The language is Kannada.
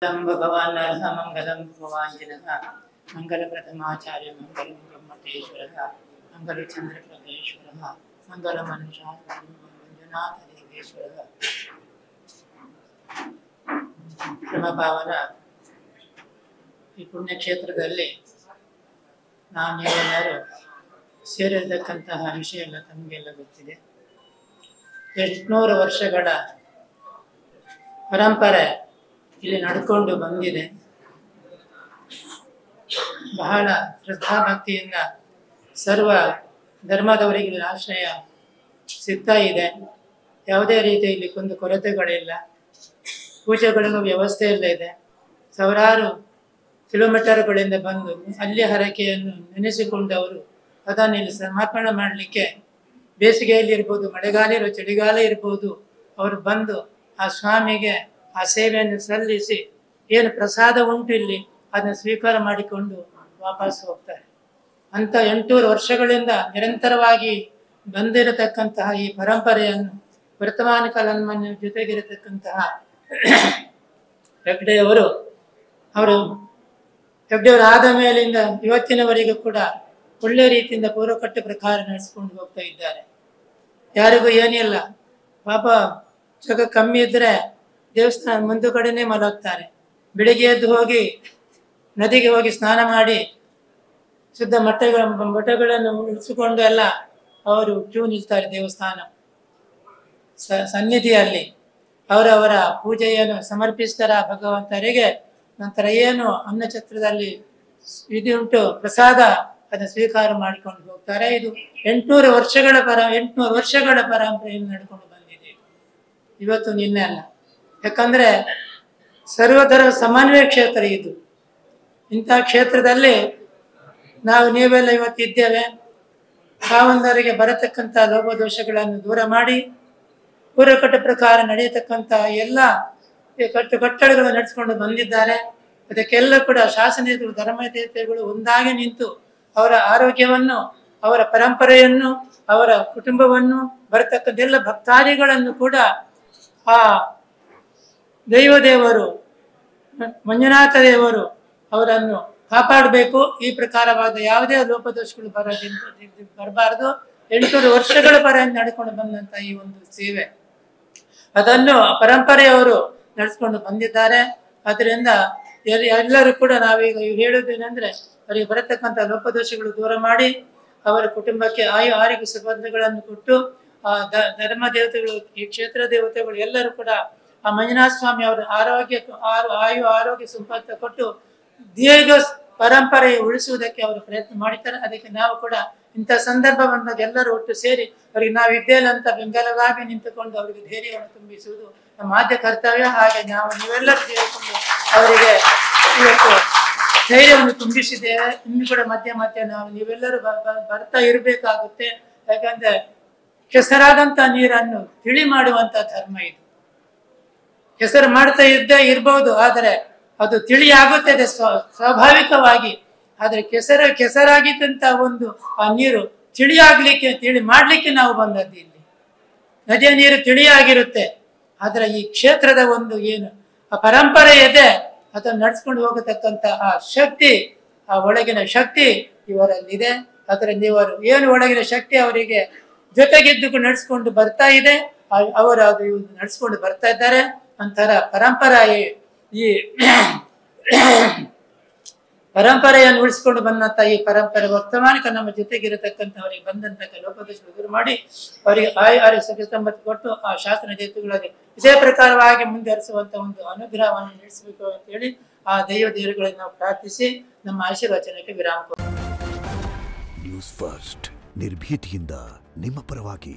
भगवान नरः मंगलम भगवाञ्जनः मंगलप्रथमाचार्य मंगलम ब्रह्मटेश्वरः मंगलचन्द्रप्रदेश्वरः मंगलमनुषात्मन्मञ्जुनाथदेवेश्वरः ಶ್ರಮಭಾವನ ಈ ಪುಣ್ಯಕ್ಷೇತ್ರದಲ್ಲಿ ನಾವೆಲ್ಲರೂ ಸೇರಿರತಕ್ಕಂತಹ ವಿಷಯ ಎಲ್ಲ ತಮಗೆಲ್ಲ ಗೊತ್ತಿದೆ. 800 ವರ್ಷಗಳ ಪರಂಪರೆ ಇಲ್ಲಿ ನಡ್ಕೊಂಡು ಬಂದಿದೆ. ಬಹಳ ಶ್ರದ್ಧಾಭಕ್ತಿಯಿಂದ ಸರ್ವ ಧರ್ಮದವರಿಗೆ ಇಲ್ಲಿ ಆಶ್ರಯ ಸಿಗ್ತಾ ಇದೆ. ಯಾವುದೇ ರೀತಿಯಲ್ಲಿ ಕುಂದು ಕೊರತೆಗಳಿಲ್ಲ. ಪೂಜೆಗಳಿಗೂ ವ್ಯವಸ್ಥೆ ಎಲ್ಲ ಇದೆ. ಸಾವಿರಾರು ಕಿಲೋಮೀಟರ್ಗಳಿಂದ ಬಂದು ಅಲ್ಲಿ ಹರಕೆಯನ್ನು ನೆನೆಸಿಕೊಂಡವರು ಅದನ್ನು ಇಲ್ಲಿ ಸಮರ್ಪಣೆ ಮಾಡಲಿಕ್ಕೆ ಬೇಸಿಗೆಯಲ್ಲಿ ಇರ್ಬೋದು, ಮಳೆಗಾಲ ಚಳಿಗಾಲ ಇರ್ಬೋದು, ಅವರು ಬಂದು ಆ ಸ್ವಾಮಿಗೆ ಆ ಸೇವೆಯನ್ನು ಸಲ್ಲಿಸಿ ಏನು ಪ್ರಸಾದ ಉಂಟು ಇಲ್ಲಿ ಅದನ್ನು ಸ್ವೀಕಾರ ಮಾಡಿಕೊಂಡು ವಾಪಸ್ ಹೋಗ್ತಾರೆ. ಅಂತ 800 ವರ್ಷಗಳಿಂದ ನಿರಂತರವಾಗಿ ಬಂದಿರತಕ್ಕಂತಹ ಈ ಪರಂಪರೆಯನ್ನು ವರ್ತಮಾನ ಕಾಲಮಾನ ಜೊತೆಗಿರತಕ್ಕಂತಹ ಹೆಗ್ಡೆಯವರು ಆದ ಮೇಲಿಂದ ಇವತ್ತಿನವರೆಗೂ ಕೂಡ ಒಳ್ಳೆ ರೀತಿಯಿಂದ ಪೂರ್ವಕಟ್ಟ ಪ್ರಕಾರ ನಡೆಸ್ಕೊಂಡು ಹೋಗ್ತಾ ಇದ್ದಾರೆ. ಯಾರಿಗೂ ಏನಿಲ್ಲ, ಪಾಪ ಜಗ ಕಮ್ಮಿ ಇದ್ರೆ ದೇವಸ್ಥಾನ ಮುಂದುಗಡೆನೆ ಮಲಗ್ತಾರೆ. ಬೆಳಿಗ್ಗೆ ಎದ್ದು ಹೋಗಿ ನದಿಗೆ ಹೋಗಿ ಸ್ನಾನ ಮಾಡಿ ಶುದ್ಧ ಮಠಗಳನ್ನು ಉಳಿಸಿಕೊಂಡು ಎಲ್ಲ ಅವರು ಕ್ಯೂ ನಿಲ್ತಾರೆ ದೇವಸ್ಥಾನ ಸನ್ನಿಧಿಯಲ್ಲಿ. ಅವರವರ ಪೂಜೆಯನ್ನು ಸಮರ್ಪಿಸ್ತಾರ ಭಗವಂತರಿಗೆ. ನಂತರ ಏನು ಅನ್ನಛತ್ರದಲ್ಲಿ ಉಂಟು ಪ್ರಸಾದ ಅದನ್ನು ಸ್ವೀಕಾರ ಮಾಡಿಕೊಂಡು ಹೋಗ್ತಾರೆ. ಇದು 800 ವರ್ಷಗಳ ಪರಂಪರೆಯನ್ನು ನಡ್ಕೊಂಡು ಬಂದಿದೆ. ಇವತ್ತು ನಿನ್ನೆ ಅಲ್ಲ. ಯಾಕಂದ್ರೆ ಸರ್ವಧರ ಸಮನ್ವಯ ಕ್ಷೇತ್ರ ಇದು. ಇಂಥ ಕ್ಷೇತ್ರದಲ್ಲಿ ನೀವೆಲ್ಲ ಇವತ್ತಿದ್ದೇವೆ. ಕಾವಂದರಿಗೆ ಬರತಕ್ಕಂಥ ಲೋಪದೋಷಗಳನ್ನು ದೂರ ಮಾಡಿ ಪೂರ್ವಕಟ್ಟ ಪ್ರಕಾರ ನಡೆಯತಕ್ಕಂಥ ಎಲ್ಲ ಕಟ್ಟಡಗಳು ನಡೆಸಿಕೊಂಡು ಬಂದಿದ್ದಾರೆ. ಅದಕ್ಕೆಲ್ಲ ಕೂಡ ಶಾಸನೀಯರು ಧರ್ಮದೇವತೆಗಳು ಒಂದಾಗಿ ನಿಂತು ಅವರ ಆರೋಗ್ಯವನ್ನು, ಅವರ ಪರಂಪರೆಯನ್ನು, ಅವರ ಕುಟುಂಬವನ್ನು, ಬರತಕ್ಕಂಥ ಎಲ್ಲ ಭಕ್ತಾದಿಗಳನ್ನು ಕೂಡ ಆ ದೈವದೇವರು ಮಂಜುನಾಥ ದೇವರು ಅವರನ್ನು ಕಾಪಾಡಬೇಕು. ಈ ಪ್ರಕಾರವಾದ ಯಾವುದೇ ಲೋಪದೋಷಗಳು ಬರಬಾರದು. 800 ವರ್ಷಗಳ ಪರಂಪರೆ ನಡ್ಕೊಂಡು ಬಂದಂತ ಈ ಒಂದು ಸೇವೆ ಅದನ್ನು ಪರಂಪರೆಯವರು ನಡೆಸ್ಕೊಂಡು ಬಂದಿದ್ದಾರೆ. ಅದರಿಂದ ಎಲ್ಲರೂ ಕೂಡ ನಾವೀಗ ಹೇಳುವುದೇನೆಂದ್ರೆ ಅವರಿಗೆ ಬರತಕ್ಕಂಥ ಲೋಪದೋಷಗಳು ದೂರ ಮಾಡಿ ಅವರ ಕುಟುಂಬಕ್ಕೆ ಆರೋಗ್ಯ ಸುಬಂಧಗಳನ್ನು ಕೊಟ್ಟು ಆ ಧರ್ಮ ದೇವತೆಗಳು, ಈ ಕ್ಷೇತ್ರ ದೇವತೆಗಳು ಎಲ್ಲರೂ ಕೂಡ ಆ ಮಂಜುನಾಥ ಸ್ವಾಮಿ ಅವರ ಆರೋಗ್ಯ ಸಂಪತ್ತು ಕೊಟ್ಟು ದೀರ್ಘ ಪರಂಪರೆ ಉಳಿಸುವುದಕ್ಕೆ ಅವರು ಪ್ರಯತ್ನ ಮಾಡಿದ್ದಾರೆ. ಅದಕ್ಕೆ ನಾವು ಕೂಡ ಇಂಥ ಸಂದರ್ಭ ಬಂದಾಗ ಎಲ್ಲರೂ ಒಟ್ಟು ಸೇರಿ ಅವರಿಗೆ ನಾವಿದ್ದೇವೆ ಅಂತ ಬೆಂಬಲವಾಗಿ ನಿಂತುಕೊಂಡು ಅವರಿಗೆ ಧೈರ್ಯವನ್ನು ತುಂಬಿಸುವುದು ನಮ್ಮ ಆದ್ಯ ಕರ್ತವ್ಯ. ಹಾಗೆ ನೀವೆಲ್ಲರೂ ಸೇರಿಕೊಂಡು ಅವರಿಗೆ ಇವತ್ತು ಧೈರ್ಯವನ್ನು ತುಂಬಿಸಿದ್ದೇವೆ. ಇನ್ನು ಕೂಡ ಮಧ್ಯೆ ನೀವೆಲ್ಲರೂ ಬರ್ತಾ ಇರಬೇಕಾಗುತ್ತೆ. ಯಾಕಂದ್ರೆ ಕೆಸರಾದಂತ ನೀರನ್ನು ತಿಳಿ ಮಾಡುವಂತ ಧರ್ಮ ಇದು. ಕೆಸರು ಮಾಡ್ತಾ ಇರ್ಬಹುದು, ಆದರೆ ಅದು ತಿಳಿ ಆಗುತ್ತದೆ ಸ್ವಾಭಾವಿಕವಾಗಿ. ಆದ್ರೆ ಕೆಸರಾಗಿದ್ದಂತ ಒಂದು ಆ ನೀರು ತಿಳಿ ಮಾಡ್ಲಿಕ್ಕೆ ನಾವು ಬಂದದ್ದು. ಇಲ್ಲಿ ನದಿಯ ನೀರು ತಿಳಿಯಾಗಿರುತ್ತೆ. ಆದ್ರೆ ಈ ಕ್ಷೇತ್ರದ ಒಂದು ಏನು ಆ ಪರಂಪರೆ ಇದೆ ಅದನ್ನು ನಡ್ಸ್ಕೊಂಡು ಹೋಗತಕ್ಕಂತ ಆ ಶಕ್ತಿ, ಆ ಒಳಗಿನ ಶಕ್ತಿ ಇವರಲ್ಲಿದೆ. ಅದರಿಂದ ಇವರು ಏನು ಒಳಗಿನ ಶಕ್ತಿ ಅವರಿಗೆ ಜೊತೆಗಿದ್ದು ನಡ್ಸ್ಕೊಂಡು ಬರ್ತಾ ಇದೆ. ಅವರು ಅದು ನಡ್ಸ್ಕೊಂಡು ಬರ್ತಾ ಇದ್ದಾರೆ. ಒಂಥರ ಈ ಪರಂಪರೆಯನ್ನು ಉಳಿಸ್ಕೊಂಡು ಬಂದಂತ ಈ ಪರಂಪರೆ ವರ್ತಮಾನಕ್ಕೆ ನಮ್ಮ ಜೊತೆಗಿರತಕ್ಕಂಥವರಿಗೆ ಬಂದಂತ ಲೋಪದೋಷ ದೂರ ಮಾಡಿ ಅವರಿಗೆ ಆರೋಗ್ಯ ಸಂಪತ್ತು ಕೊಟ್ಟು ಆ ಶಾಸನ ದೇವತೆಗಳಿಗೆ ಇದೇ ಪ್ರಕಾರವಾಗಿ ಮುಂದುವರಿಸುವಂತ ಒಂದು ಅನುಗ್ರಹವನ್ನು ನಡೆಸಬೇಕು ಅಂತ ಹೇಳಿ ಆ ದೇವರುಗಳನ್ನು ನಾವು ಪ್ರಾರ್ಥಿಸಿ ನಮ್ಮ ಆಶೀರ್ವಚನಕ್ಕೆ ವಿರಾಮ ಕೊಡ್ತೀವಿ. ನ್ಯೂಸ್ ಫಸ್ಟ್ ನಿರ್ಭೀತಿಯಿಂದ ನಿಮ್ಮ ಪರವಾಗಿ.